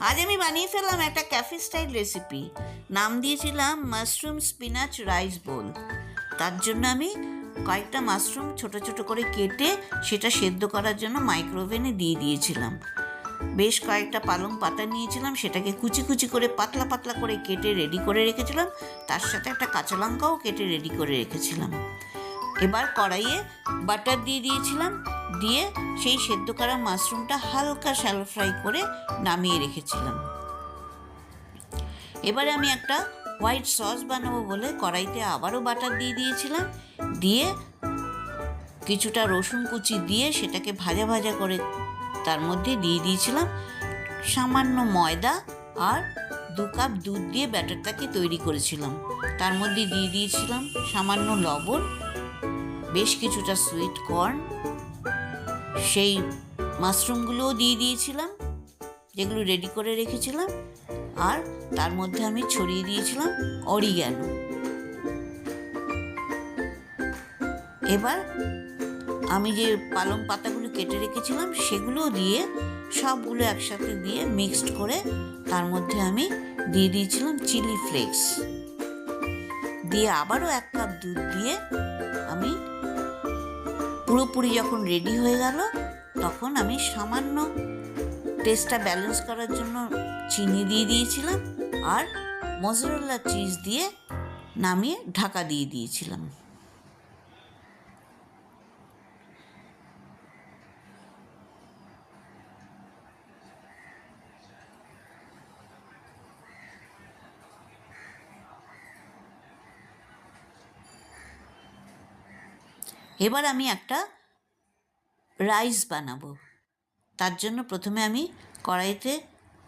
আজ আমি বানিয়ে ফেললাম একটা ক্যাফে স্টাইল রেসিপি। নাম দিয়েছিলাম মাশরুম স্পিনাচ রাইস বোল। তার জন্য আমি কয়েকটা মাশরুম ছোট ছোট করে কেটে সেটা সেদ্ধ করার জন্য মাইক্রোওভেনে দিয়ে দিয়েছিলাম। বেশ কয়েকটা পালং পাতা নিয়েছিলাম, সেটাকে কুচি কুচি করে পাতলা পাতলা করে কেটে রেডি করে রেখেছিলাম। তার সাথে একটা কাঁচা লঙ্কাও কেটে রেডি করে রেখেছিলাম। এবার কড়াইয়ে বাটার দিয়ে দিয়েছিলাম, দিয়ে সেই সেদ্ধ করা মাশরুমটা হালকা শ্যালো ফ্রাই করে নামিয়ে রেখেছিলাম। এবারে আমি একটা হোয়াইট সস বানাবো বলে কড়াইতে আবারও বাটার দিয়ে দিয়েছিলাম, দিয়ে কিছুটা রসুন কুচি দিয়ে সেটাকে ভাজা ভাজা করে তার মধ্যে দিয়ে দিয়েছিলাম সামান্য ময়দা আর 2 কাপ দুধ দিয়ে ব্যাটারটাকে তৈরি করেছিলাম। তার মধ্যে দিয়ে দিয়েছিলাম সামান্য লবণ, বেশ কিছুটা সুইট কর্ন, সেই মাশরুমগুলোও দিয়ে দিয়েছিলাম যেগুলো রেডি করে রেখেছিলাম, আর তার মধ্যে আমি ছড়িয়ে দিয়েছিলাম অরিগ্যানো। এবার আমি যে পালং পাতাগুলো কেটে রেখেছিলাম সেগুলোও দিয়ে সবগুলো একসাথে দিয়ে মিক্সড করে তার মধ্যে আমি দিয়ে দিয়েছিলাম চিলি ফ্লেক্স, দিয়ে আবারও 1 কাপ দুধ দিয়ে আমি পুরোপুরি যখন রেডি হয়ে গেল তখন আমি সামান্য টেস্টটা ব্যালেন্স করার জন্য চিনি দিয়ে দিয়েছিলাম আর মজরেলা চিজ দিয়ে নামিয়ে ঢাকা দিয়ে দিয়েছিলাম। এবার আমি একটা রাইস বানাবো। তার জন্য প্রথমে আমি কড়াইতে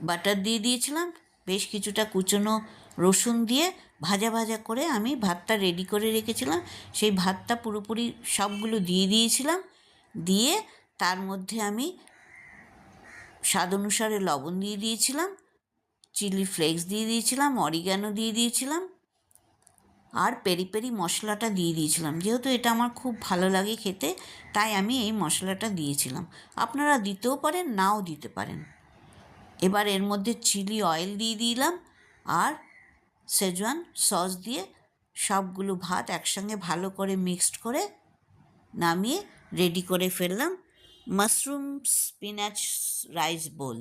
বাটার দিয়ে দিয়েছিলাম, বেশ কিছুটা কুচনো রসুন দিয়ে ভাজা ভাজা করে আমি ভাতটা রেডি করে রেখেছিলাম। সেই ভাতটা পুরোপুরি সবগুলো দিয়ে দিয়েছিলাম, দিয়ে তার মধ্যে আমি স্বাদ অনুসারে লবণ দিয়ে দিয়েছিলাম, চিলি ফ্লেক্স দিয়ে দিয়েছিলাম, অরিগ্যানো দিয়ে দিয়েছিলাম আর পেরি পেরি মশলাটা দিয়ে দিয়েছিলাম। যেহেতু এটা আমার খুব ভালো লাগে খেতে, তাই আমি এই মশলাটা দিয়েছিলাম। আপনারা দিতেও পারেন, নাও দিতে পারেন। এবার এর মধ্যে চিলি অয়েল দিয়ে দিলাম আর শেজওয়ান সস দিয়ে সবগুলো ভাত একসঙ্গে ভালো করে মিক্সড করে নামিয়ে রেডি করে ফেললাম মাশরুম স্পিনাচ রাইস বোল।